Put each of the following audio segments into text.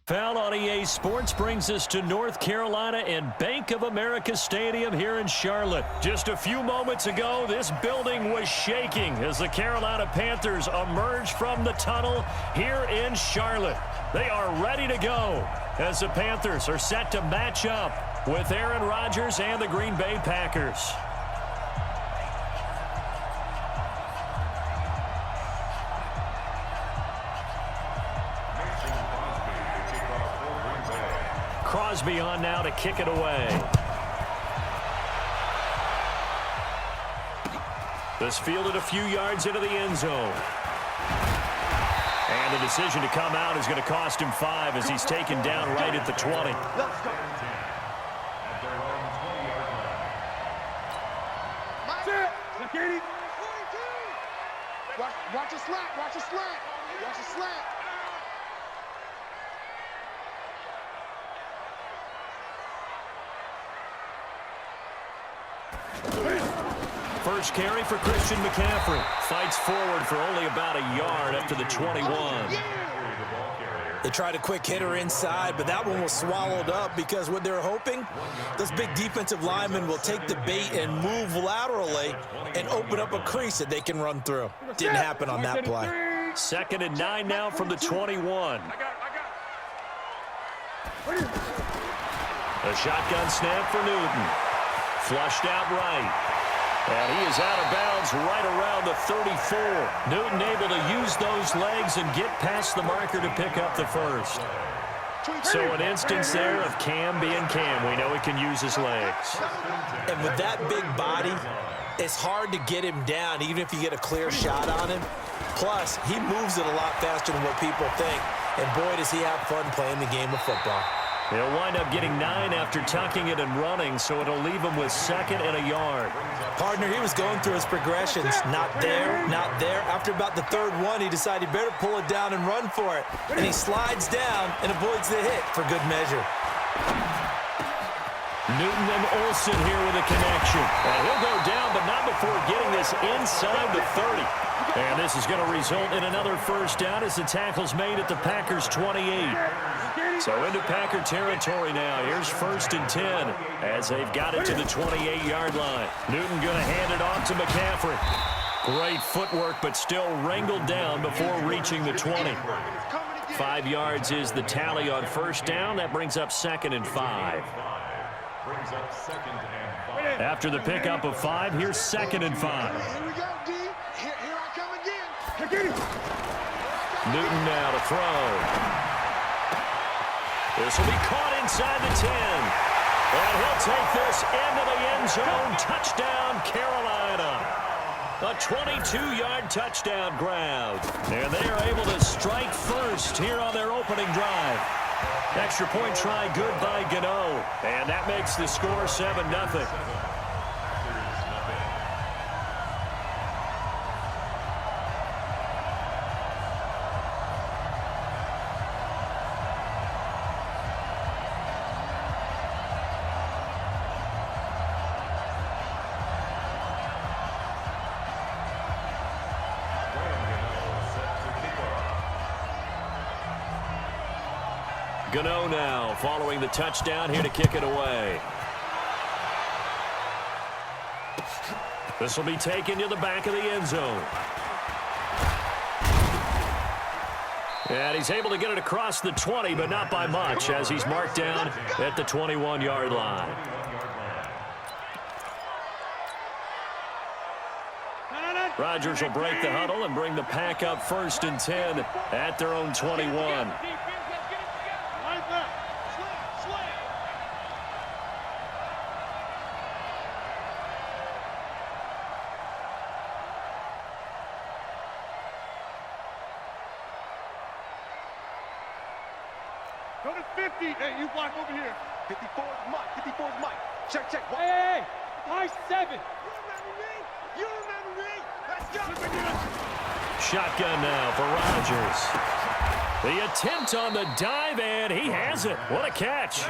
Foul on EA Sports brings us to North Carolina and Bank of America Stadium here in Charlotte. Just a few moments ago, this building was shaking as the Carolina Panthers emerged from the tunnel here in Charlotte. They are ready to go as the Panthers are set to match up with Aaron Rodgers and the Green Bay Packers. Crosby on now to kick it away. This fielded a few yards into the end zone. And the decision to come out is going to cost him 5 as he's taken down right at the 20. Watch a slant, watch a slant, watch a slant. First carry for Christian McCaffrey. Fights forward for only about a yard up to the 21. They tried a quick hitter inside, but that one was swallowed up because what they're hoping, those big defensive linemen will take the bait and move laterally and open up a crease that they can run through. Didn't happen on that play. 2nd and 9 now from the 21. A shotgun snap for Newton. Flushed out right. And he is out of bounds right around the 34. Newton able to use those legs and get past the marker to pick up the first. So an instance there of Cam being Cam. We know he can use his legs. And with that big body, it's hard to get him down, even if you get a clear shot on him. Plus, he moves it a lot faster than what people think. And boy, does he have fun playing the game of football. He'll wind up getting 9 after tucking it and running, so it'll leave him with 2nd and a yard. Partner, he was going through his progressions. Not there, not there. After about the 3rd one, he decided he better pull it down and run for it. And he slides down and avoids the hit for good measure. Newton and Olsen here with a connection. And he'll go down, but not before getting this inside the 30. And this is going to result in another first down as the tackle's made at the Packers' 28. So into Packer territory now. Here's 1st and 10 as they've got it to the 28-yard line. Newton going to hand it off to McCaffrey. Great footwork, but still wrangled down before reaching the 20. 5 yards is the tally on first down. That brings up 2nd and 5. After the pickup of 5, here's 2nd and 5. Here we go, D. Here I come again. Newton now to throw. This will be caught inside the 10. And he'll take this into the end zone. Touchdown, Carolina. A 22-yard touchdown grab. And they are able to strike first here on their opening drive. Extra point try good by Gano. And that makes the score 7-0. Gano now following the touchdown here to kick it away. This will be taken to the back of the end zone. And he's able to get it across the 20, but not by much as he's marked down at the 21-yard line. Rodgers will break the huddle and bring the pack up 1st and 10 at their own 21. Go to 50. Hey, you block over here. 54 is Mike. 54 is Mike. Check, check. Hey, high 7. You remember me? Let's go. Shotgun now for Rodgers. The attempt on the dive, and he has it. What a catch.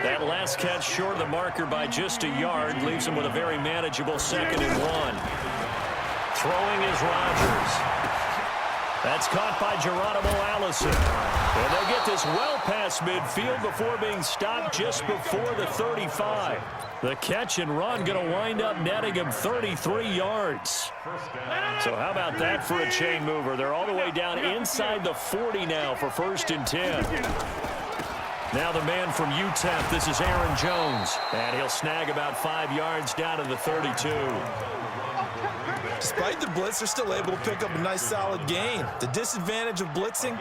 That last catch short of the marker by just a yard leaves him with a very manageable 2nd and 1. Throwing is Rodgers. That's caught by Geronimo Allison. And they'll get this well past midfield before being stopped just before the 35. The catch and run going to wind up netting him 33 yards. So how about that for a chain mover? They're all the way down inside the 40 now for 1st and 10. Now the man from UTEP, this is Aaron Jones. And he'll snag about 5 yards down to the 32. Despite the blitz, they're still able to pick up a nice solid gain. The disadvantage of blitzing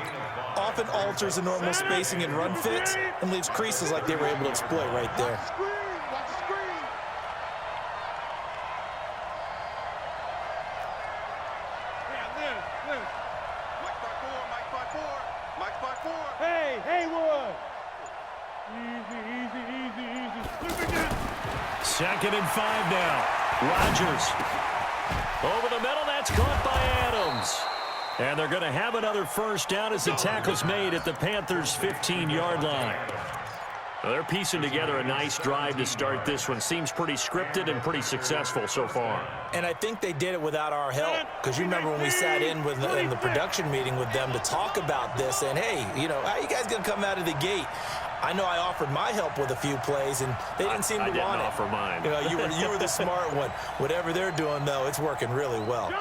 often alters the normal spacing and run fits and leaves creases like they were able to exploit right there. Hey, Haywood! Easy. 2nd and 5 now. Rodgers. Over the middle, that's caught by Adams. And they're going to have another 1st down as the tackle's made at the Panthers' 15-yard line. Well, they're piecing together a nice drive to start this one. Seems pretty scripted and pretty successful so far. And I think they did it without our help. Because you remember when we sat in the production meeting with them to talk about this. And, hey, you know, how are you guys going to come out of the gate? I know I offered my help with a few plays, and they didn't seem to want it. I didn't offer mine. You know, you were the smart one. Whatever they're doing, though, it's working really well.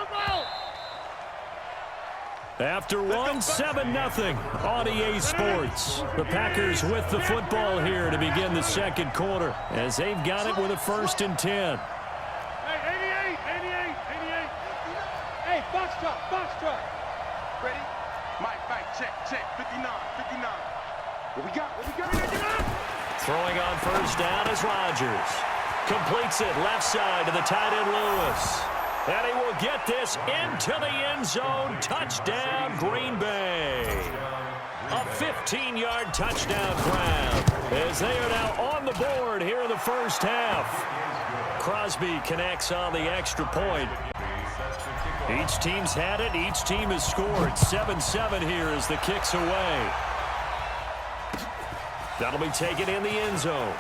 After 7-0 on EA Sports. The Packers with the football here to begin the 2nd quarter as they've got it with a 1st and 10. Hey, 88. Hey, box truck. Ready? Mike, check. 59. What we got? Throwing on 1st down is Rodgers. Completes it left side to the tight end Lewis. And he will get this into the end zone. Touchdown, Green Bay. A 15-yard touchdown grab as they are now on the board here in the 1st half. Crosby connects on the extra point. Each team's had it. Each team has scored. 7-7 here as the kick's away. That'll be taken in the end zone.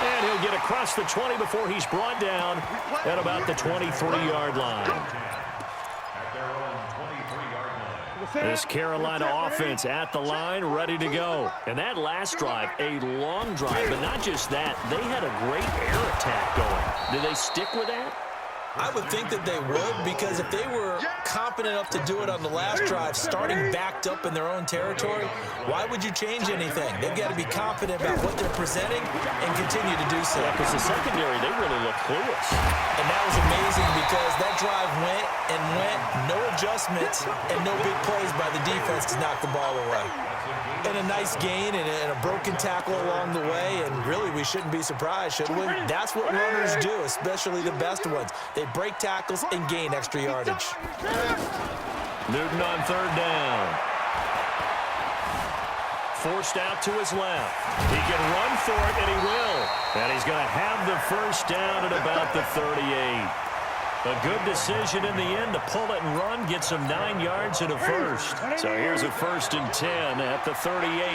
And he'll get across the 20 before he's brought down at about the 23-yard line. This Carolina offense at the line, ready to go. And that last drive, a long drive, but not just that. They had a great air attack going. Did they stick with that? I would think that they would, because if they were competent enough to do it on the last drive, starting backed up in their own territory, why would you change anything? They've got to be confident about what they're presenting and continue to do so. Yeah, because the secondary, they really look clueless. And that was amazing because that drive went, no adjustments, and no big plays by the defense to knock the ball away. And a nice gain and a broken tackle along the way, and really we shouldn't be surprised, should we? That's what runners do, especially the best ones. They break tackles and gain extra yardage. Newton on 3rd down. Forced out to his left. He can run for it, and he will. And he's going to have the 1st down at about the 38. A good decision in the end to pull it and run, gets him 9 yards and a 1st. So here's a 1st and 10 at the 38.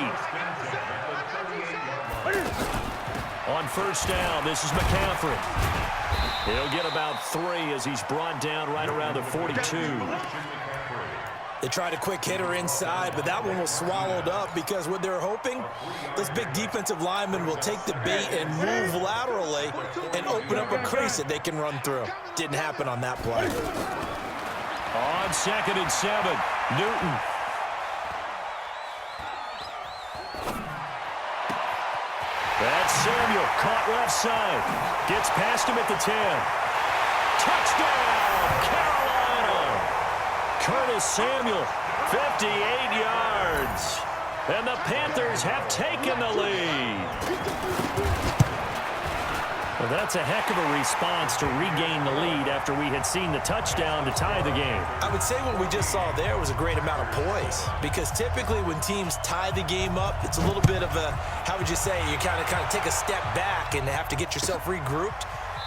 On 1st down, this is McCaffrey. He'll get about 3 as he's brought down right around the 42. They tried a quick hitter inside, but that one was swallowed up because what they're hoping, those big defensive linemen will take the bait and move laterally and open up a crease that they can run through. Didn't happen on that play. On 2nd and 7, Newton. That's Samuel, caught left side. Gets past him at the 10. Touchdown, Carolina! Curtis Samuel, 58 yards. And the Panthers have taken the lead. Well, that's a heck of a response to regain the lead after we had seen the touchdown to tie the game. I would say what we just saw there was a great amount of poise, because typically when teams tie the game up, it's a little bit of a, how would you say, you kind of take a step back and have to get yourself regrouped.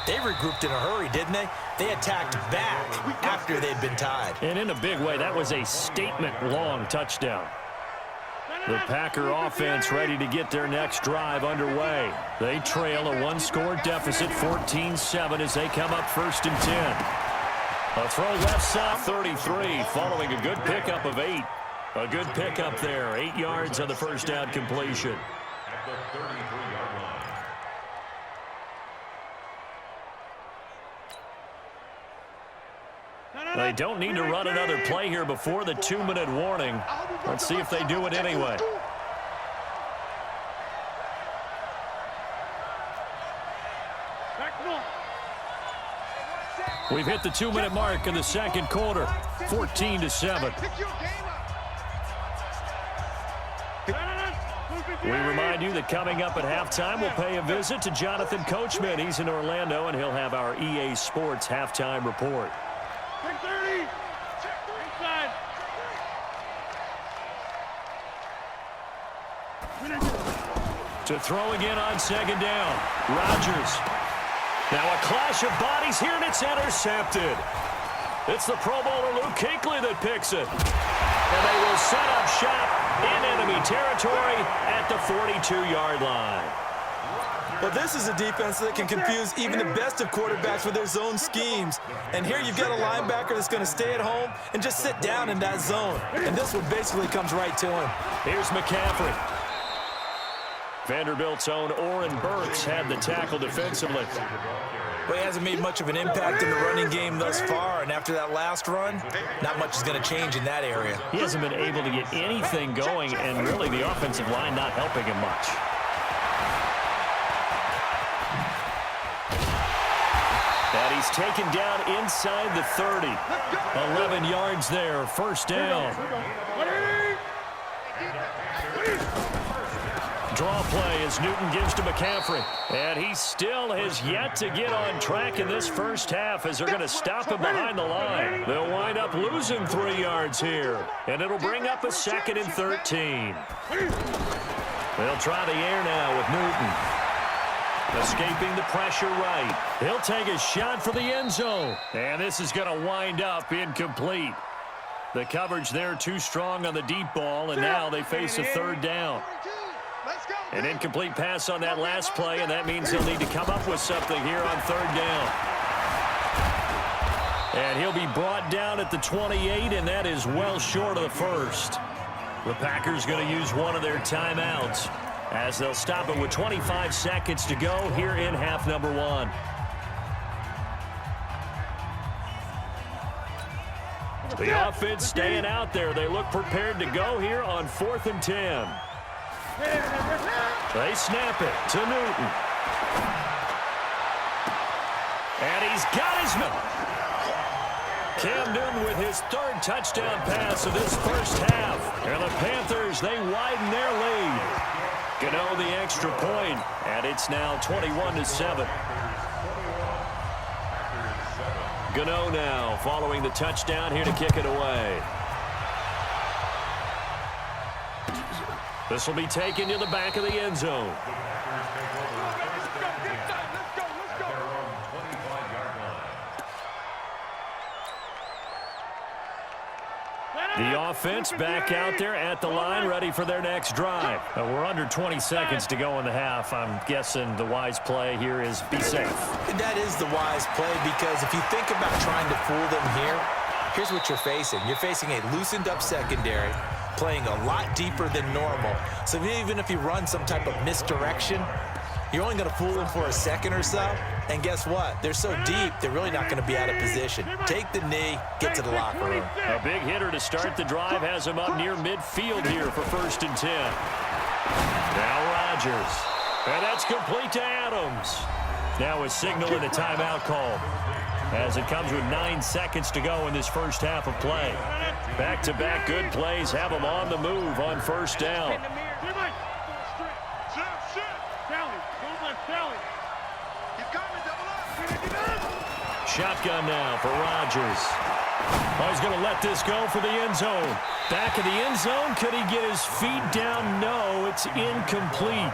They regrouped in a hurry, didn't they? They attacked back after they'd been tied. And in a big way, that was a statement-long touchdown. The Packer offense ready to get their next drive underway. They trail a one-score deficit, 14-7, as they come up 1st and 10. A throw left side, 33, following a good pickup of 8. A good pickup there, 8 yards on the first down completion. At the 33-yard line. They don't need to run another play here before the 2-minute warning. Let's see if they do it anyway. We've hit the 2-minute mark in the second quarter, 14-7. We remind you that coming up at halftime, we'll pay a visit to Jonathan Coachman. He's in Orlando, and he'll have our EA Sports halftime report. To throw again on second down. Rodgers. Now a clash of bodies here, and it's intercepted. It's the Pro Bowler Luke Kuechly that picks it. And they will set up shop in enemy territory at the 42-yard line. Well, this is a defense that can confuse even the best of quarterbacks with their zone schemes. And here you've got a linebacker that's going to stay at home and just sit down in that zone. And this one basically comes right to him. Here's McCaffrey. Vanderbilt's own Oren Burks had the tackle defensively. Well, he hasn't made much of an impact in the running game thus far, and after that last run, not much is going to change in that area. He hasn't been able to get anything going, and really the offensive line not helping him much. And he's taken down inside the 30. 11 yards there, first down. Draw play as Newton gives to McCaffrey. And he still has yet to get on track in this first half as they're going to stop him behind the line. They'll wind up losing 3 yards here. And it'll bring up a 2nd and 13. They'll try the air now with Newton. Escaping the pressure right. He'll take a shot for the end zone. And this is going to wind up incomplete. The coverage there too strong on the deep ball, and now they face a 3rd down. An incomplete pass on that last play, and that means he'll need to come up with something here on 3rd down. And he'll be brought down at the 28, and that is well short of the first. The Packers going to use one of their timeouts as they'll stop it with 25 seconds to go here in half number 1. The offense staying out there. They look prepared to go here on 4th and 10. They snap it to Newton. And he's got his man. Cam Newton with his 3rd touchdown pass of this first half. And the Panthers, they widen their lead. Gano the extra point, and it's now 21-7. Gano now following the touchdown here to kick it away. This will be taken to the back of the end zone. The offense back out there at the line, ready for their next drive. We're under 20 seconds to go in the half. I'm guessing the wise play here is be safe. That is the wise play, because if you think about trying to fool them here, here's what you're facing. You're facing a loosened up secondary, playing a lot deeper than normal. So even if you run some type of misdirection, you're only going to fool them for a second or so. And guess what? They're so deep, they're really not going to be out of position. Take the knee, get to the locker room. A big hitter to start the drive has him up near midfield here for 1st and 10. Now Rodgers. And that's complete to Adams. Now a signal and a timeout call, as it comes with 9 seconds to go in this first half of play. Back-to-back good plays have them on the move on 1st down. Shotgun now for Rodgers. Oh, he's going to let this go for the end zone. Back of the end zone. Could he get his feet down? No, it's incomplete.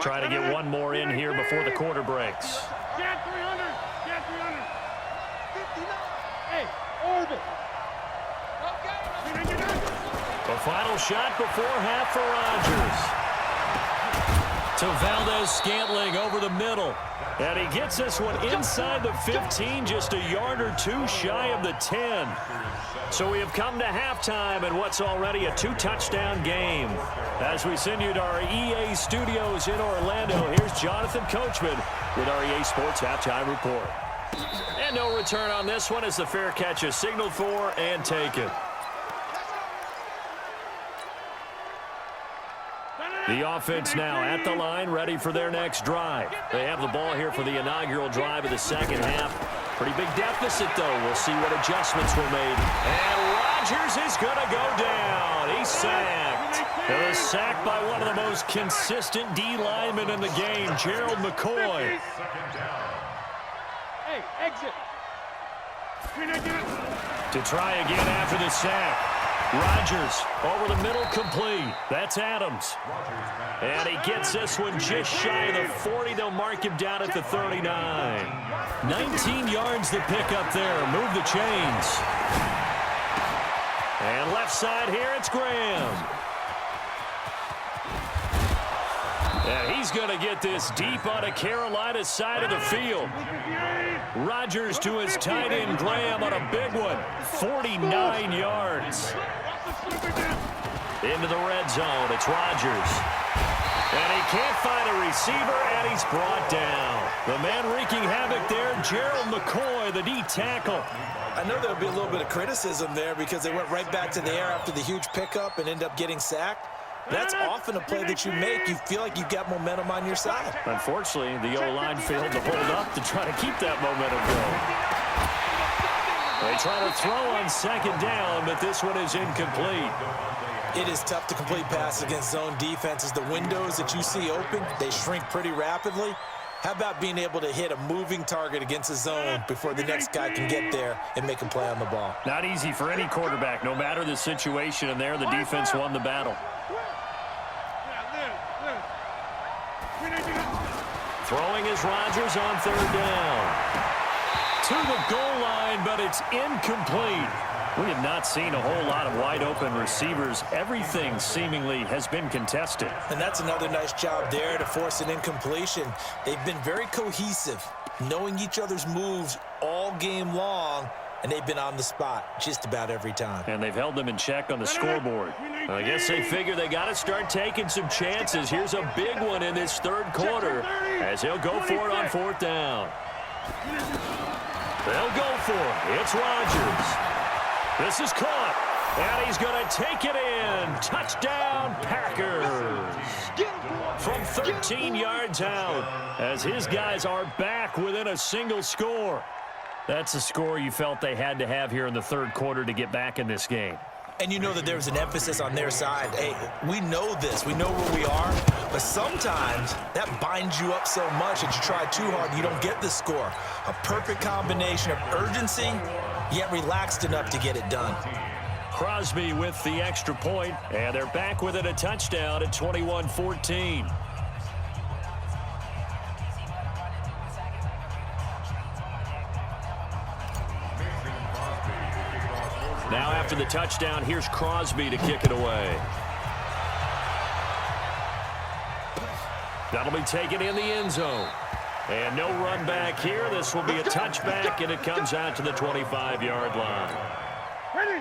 Try to get one more in here before the quarter breaks. Get 300. Get 300. 59. Hey, orbit. A final shot before half for Rodgers. To Valdez-Scantling over the middle. And he gets this one inside the 15, just a yard or two shy of the 10. So we have come to halftime in what's already a 2-touchdown game. As we send you to our EA studios in Orlando, here's Jonathan Coachman with our EA Sports Halftime Report. And no return on this one as the fair catch is signaled for and taken. The offense now at the line, ready for their next drive. They have the ball here for the inaugural drive of the second half. Pretty big deficit, though. We'll see what adjustments were made. And Rodgers is going to go down. He's sacked. It was sacked by one of the most consistent D linemen in the game, Gerald McCoy. Hey, exit. To try again after the sack. Rodgers over the middle, complete. That's Adams. And he gets this one just shy of the 40. They'll mark him down at the 39. 19 yards the pick up there. Move the chains. And left side here, it's Graham. And he's going to get this deep on a Carolina side of the field. Rodgers to his tight end, Graham, on a big one. 49 yards. Into the red zone, it's Rodgers. And he can't find a receiver, and he's brought down. The man wreaking havoc there, Gerald McCoy, the D tackle. I know there'll be a little bit of criticism there because they went right back to the air after the huge pickup and end up getting sacked. That's often a play that you make. You feel like you've got momentum on your side. Unfortunately, the O-line failed to hold up to try to keep that momentum going. They try to throw on second down, but this one is incomplete. It is tough to complete passes against zone defenses. The windows that you see open, they shrink pretty rapidly. How about being able to hit a moving target against a zone before the next guy can get there and make a play on the ball? Not easy for any quarterback, no matter the situation, and there the defense won the battle. Throwing is Rodgers on third down. To the goal line, but it's incomplete. We have not seen a whole lot of wide-open receivers. Everything seemingly has been contested. And that's another nice job there to force an incompletion. They've been very cohesive, knowing each other's moves all game long, and they've been on the spot just about every time. And they've held them in check on the scoreboard. I guess they figure they got to start taking some chances. Here's a big one in this third quarter as he'll go for it on fourth down. They'll go for it. It's Rodgers. This is caught, and he's going to take it in. Touchdown, Packers. From 13 yards out as his guys are back within a single score. That's a score you felt they had to have here in the third quarter to get back in this game. And you know that there's an emphasis on their side. Hey, we know this. We know where we are. But sometimes that binds you up so much that you try too hard, you don't get the score. A perfect combination of urgency, yet relaxed enough to get it done. Crosby with the extra point, and they're back within a touchdown at 21-14. Now after the touchdown, here's Crosby to kick it away. That'll be taken in the end zone. And no run back here. This will be a touchback, and it comes out to the 25-yard line.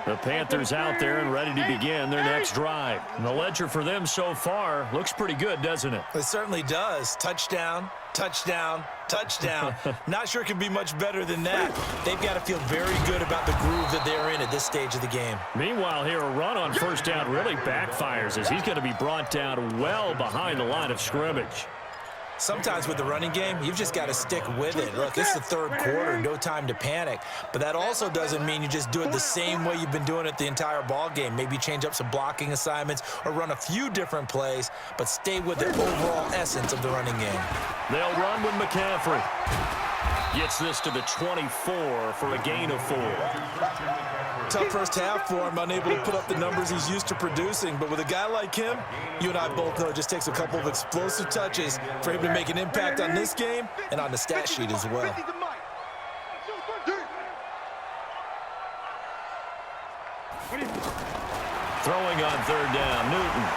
The Panthers out there and ready to begin their next drive. And the ledger for them so far looks pretty good, doesn't it? It certainly does. Touchdown, touchdown, touchdown. Not sure it can be much better than that. They've got to feel very good about the groove that they're in at this stage of the game. Meanwhile, here a run on first down really backfires as he's going to be brought down well behind the line of scrimmage. Sometimes with the running game, you've just got to stick with it. Look, it's the third quarter, no time to panic. But that also doesn't mean you just do it the same way you've been doing it the entire ball game. Maybe change up some blocking assignments or run a few different plays, but stay with the overall essence of the running game. They'll run with McCaffrey. Gets this to the 24 for a gain of 4. Tough first half for him, unable to put up the numbers he's used to producing. But with a guy like him, you and I both know it just takes a couple of explosive touches for him to make an impact on this game and on the stat sheet as well. Throwing on third down, Newton.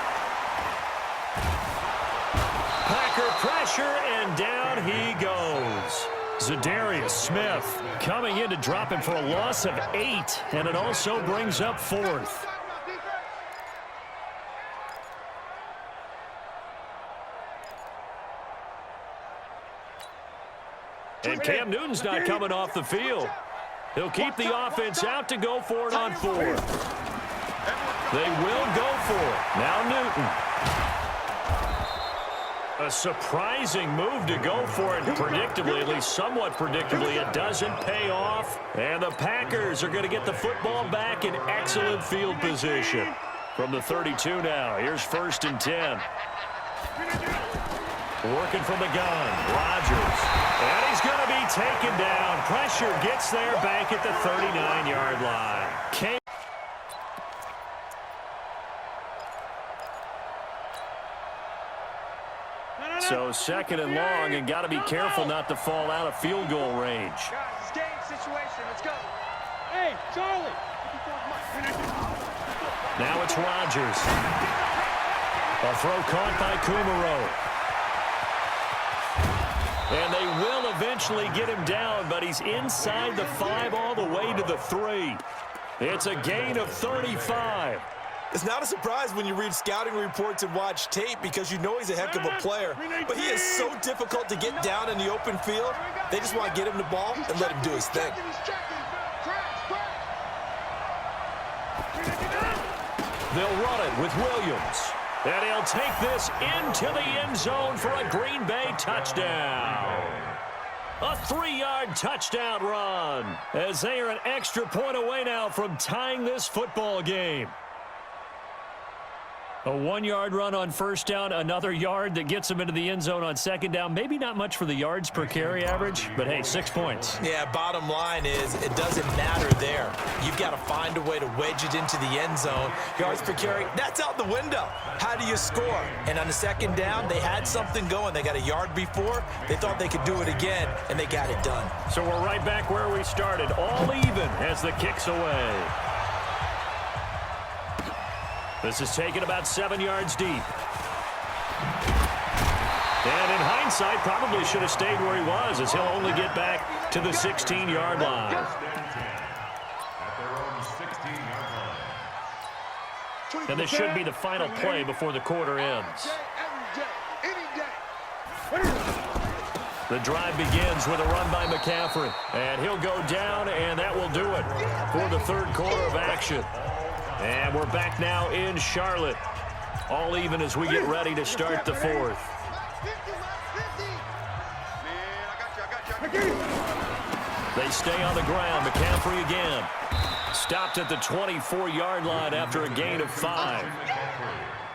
Packer pressure, and down he goes. Zadarius Smith coming in to drop him for a loss of 8, and it also brings up 4th. And Cam Newton's not coming off the field. He'll keep the offense out to go for it on 4th. They will go for it. Now Newton. A surprising move to go for it predictably, at least somewhat predictably. It doesn't pay off. And the Packers are going to get the football back in excellent field position. From the 32 now, here's 1st and 10. Working from the gun, Rodgers. And he's going to be taken down. Pressure gets there back at the 39-yard line. So 2nd and long, and got to be careful not to fall out of field goal range. Guys, it's game situation. Let's go. Hey, Charlie. Now it's Rodgers. A throw caught by Kumaro. And they will eventually get him down, but he's inside the 5 all the way to the 3. It's a gain of 35. It's not a surprise when you read scouting reports and watch tape because you know he's a heck of a player. But he is so difficult to get down in the open field. They just want to get him the ball and let him do his thing. They'll run it with Williams. And he'll take this into the end zone for a Green Bay touchdown. A 3-yard touchdown run as they are an extra point away now from tying this football game. A 1-yard run on 1st down, another yard that gets them into the end zone on 2nd down. Maybe not much for the yards per carry average, but hey, 6 points. Yeah, bottom line is it doesn't matter there. You've got to find a way to wedge it into the end zone. Yards per carry, that's out the window. How do you score? And on the 2nd down, they had something going. They got a yard before. They thought they could do it again, and they got it done. So we're right back where we started, all even as the kick's away. This is taken about 7 yards deep. And in hindsight, probably should have stayed where he was, as he'll only get back to the 16-yard line. And this should be the final play before the quarter ends. The drive begins with a run by McCaffrey. And he'll go down, and that will do it for the 3rd quarter of action. And we're back now in Charlotte. All even as we get ready to start the 4th. They stay on the ground. McCaffrey again. Stopped at the 24-yard line after a gain of 5.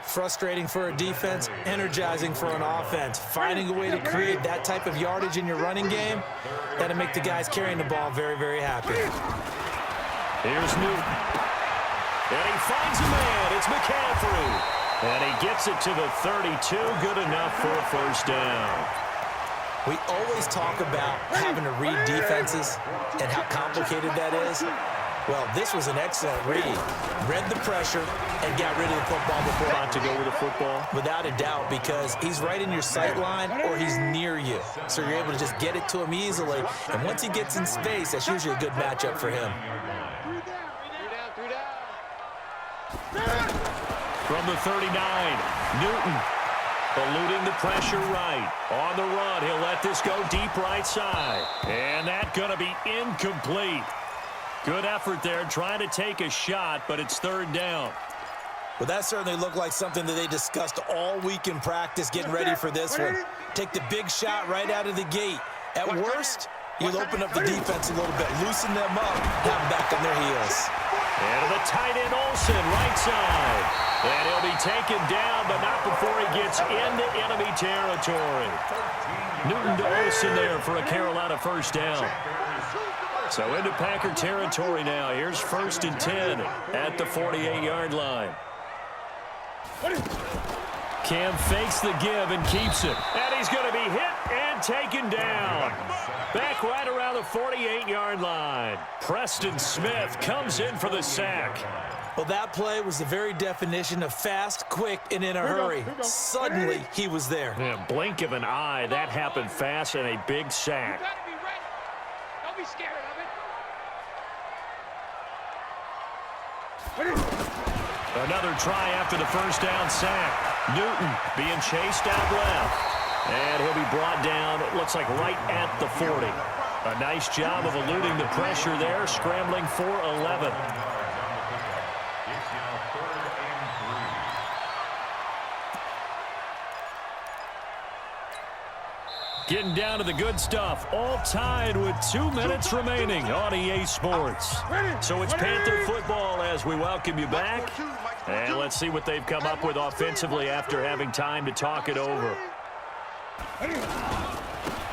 Frustrating for a defense, energizing for an offense. Finding a way to create that type of yardage in your running game, that'll make the guys carrying the ball very, very happy. Here's Newton. And he finds a man. It's McCaffrey. And he gets it to the 32. Good enough for a 1st down. We always talk about having to read defenses and how complicated that is. Well, this was an excellent read. Read the pressure and got rid of the football before. Not to go with the football? Without a doubt, because he's right in your sight line or he's near you. So you're able to just get it to him easily. And once he gets in space, that's usually a good matchup for him. From the 39, Newton eluding the pressure right. On the run, he'll let this go deep right side. And that's going to be incomplete. Good effort there, trying to take a shot, but it's 3rd down. Well, that certainly looked like something that they discussed all week in practice, getting ready for this one. Take the big shot right out of the gate. At worst, you'll open up the defense a little bit, loosen them up, have them back on their heels. And the tight end Olsen, right side. And he'll be taken down, but not before he gets into enemy territory. Newton to Olsen there for a Carolina 1st down. So into Packer territory now. Here's 1st and 10 at the 48-yard line. Cam fakes the give and keeps it. And he's going to be hit and taken down. Back right around the 48-yard line. Preston Smith comes in for the sack. Well, that play was the very definition of fast, quick, and in a hurry. Suddenly, he was there. Yeah, blink of an eye. That happened fast and a big sack. You gotta be ready. Don't be scared of it. Another try after the first down sack. Newton being chased out left. And he'll be brought down, it looks like right at the 40. A nice job of eluding the pressure there, scrambling for 11. Getting down to the good stuff, all tied with 2 minutes remaining on EA Sports. So it's Panther football as we welcome you back. And let's see what they've come up with offensively after having time to talk it over.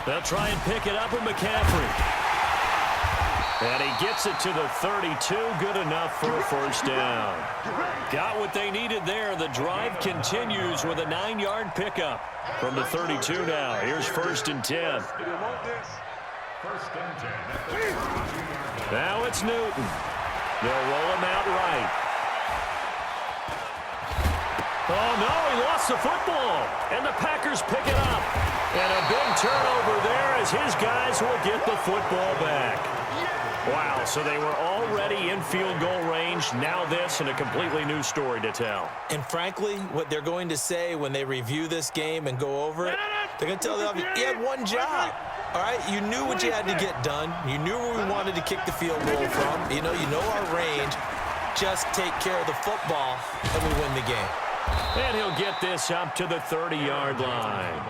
They'll try and pick it up with McCaffrey. And he gets it to the 32, good enough for a first down. Got what they needed there. The drive continues with a 9-yard pickup from the 32 now. Here's 1st and 10. Now it's Newton. They'll roll him out right. Oh, no, he lost the football. And the Packers pick it up. And a big turnover there as his guys will get the football back. Wow, so they were already in field goal range. Now this and a completely new story to tell. And frankly, what they're going to say when they review this game and go over it, they're going to tell them, you had one job. All right, you knew what you had to get done. You knew where we wanted to kick the field goal from. You know our range. Just take care of the football, and we win the game. And he'll get this up to the 30-yard line.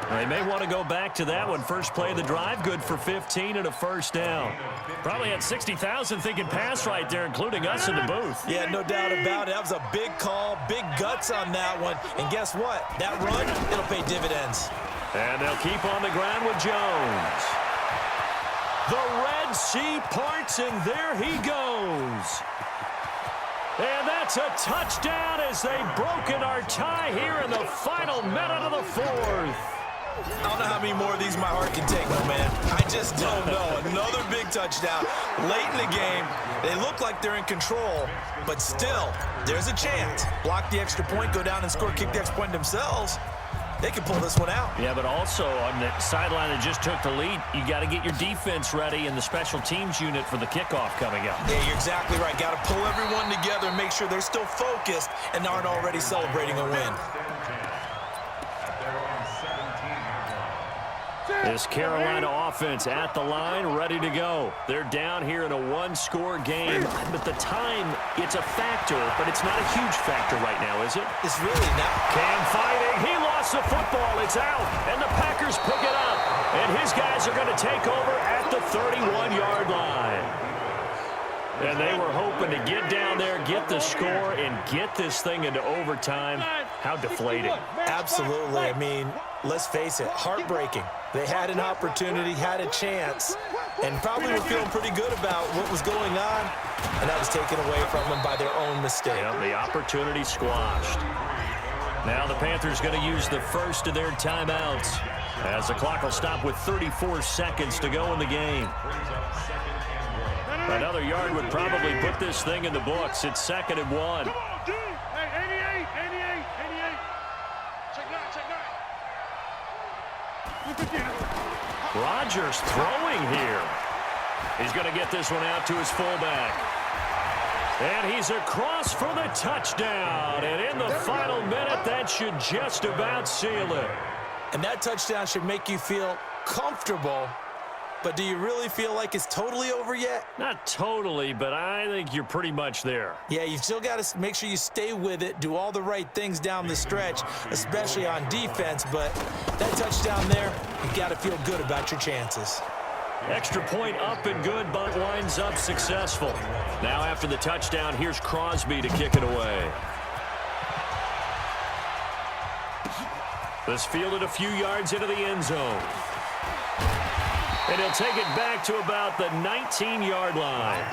They may want to go back to that one. First play of the drive, good for 15 and a first down. Probably had 60,000 thinking pass right there, including us in the booth. Yeah, no doubt about it. That was a big call, big guts on that one. And guess what? That run, it'll pay dividends. And they'll keep on the ground with Jones. The Red Sea parts, and there he goes. And that's a touchdown as they've broken our tie here in the final minute of the 4th. I don't know how many more of these my heart can take, my man. I just don't know. Another big touchdown late in the game. They look like they're in control, but still, there's a chance. Block the extra point, go down and score, kick the extra point themselves. They can pull this one out. Yeah, but also on the sideline that just took the lead, you got to get your defense ready and the special teams unit for the kickoff coming up. Yeah, you're exactly right. Got to pull everyone together and make sure they're still focused and aren't already celebrating a win. This Carolina offense at the line, ready to go. They're down here in a one-score game, but the time, it's a factor, but it's not a huge factor right now, is it? It's really not. Cam fighting. He lost the football. It's out, and the Packers pick it up. And his guys are going to take over at the 31-yard line. And they were hoping to get down there, get the score, and get this thing into overtime. How deflating. Absolutely. I mean, let's face it, heartbreaking. They had an opportunity, had a chance, and probably were feeling pretty good about what was going on, and that was taken away from them by their own mistake. Yep, the opportunity squashed. Now the Panthers going to use the first of their timeouts as the clock will stop with 34 seconds to go in the game. Another yard would probably put this thing in the books. It's 2nd and 1. Come on, dude. Hey, 88. Check nine. Rodgers throwing here. He's going to get this one out to his fullback. And he's across for the touchdown. And in the final minute, that should just about seal it. And that touchdown should make you feel comfortable. But do you really feel like it's totally over yet? Not totally, but I think you're pretty much there. Yeah, you've still got to make sure you stay with it, do all the right things down the stretch, especially on defense. But that touchdown there, you've got to feel good about your chances. Extra point up and good, but winds up successful. Now after the touchdown, here's Crosby to kick it away. This fielded a few yards into the end zone. And he'll take it back to about the 19-yard line.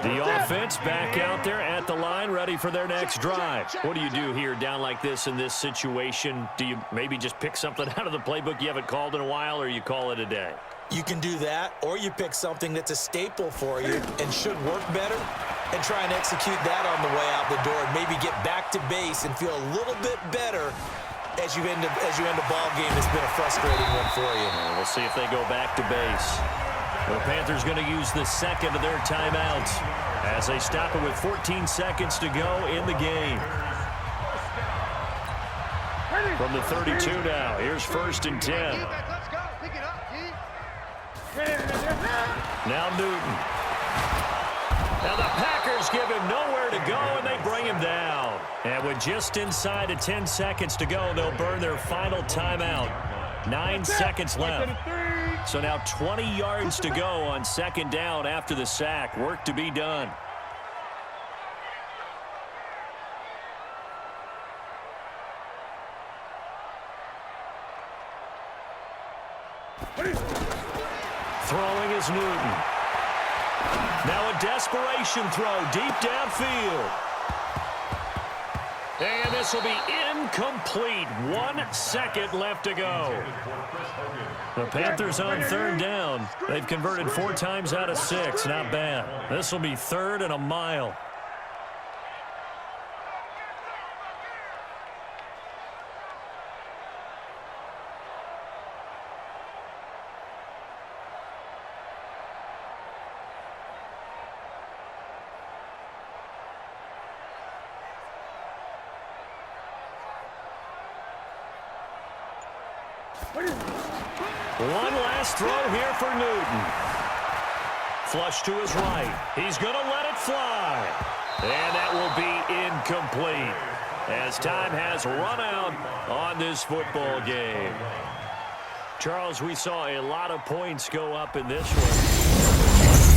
The offense back out there at the line, ready for their next drive. What do you do here down like this in this situation? Do you maybe just pick something out of the playbook you haven't called in a while, or you call it a day? You can do that, or you pick something that's a staple for you and should work better and try and execute that on the way out the door and maybe get back to base and feel a little bit better as you end a ball game that's been a frustrating one for you. And we'll see if they go back to base. The Panthers going to use the second of their timeouts as they stop it with 14 seconds to go in the game. From the 32 now, here's 1st and 10. Let's go. Pick it up, T. Now Newton. Now the Packers give him nowhere to go, and they bring him down. And with just inside of 10 seconds to go, they'll burn their final timeout. 9 seconds left. So now 20 yards to go on 2nd down after the sack. Work to be done. Throwing is Newton. Now a desperation throw deep downfield. And this will be incomplete. 1 second left to go. The Panthers on 3rd down. They've converted 4 times out of 6. Not bad. This will be 3rd and a mile. One last throw here for Newton. Flush to his right. He's going to let it fly. And that will be incomplete as time has run out on this football game. Charles, we saw a lot of points go up in this one.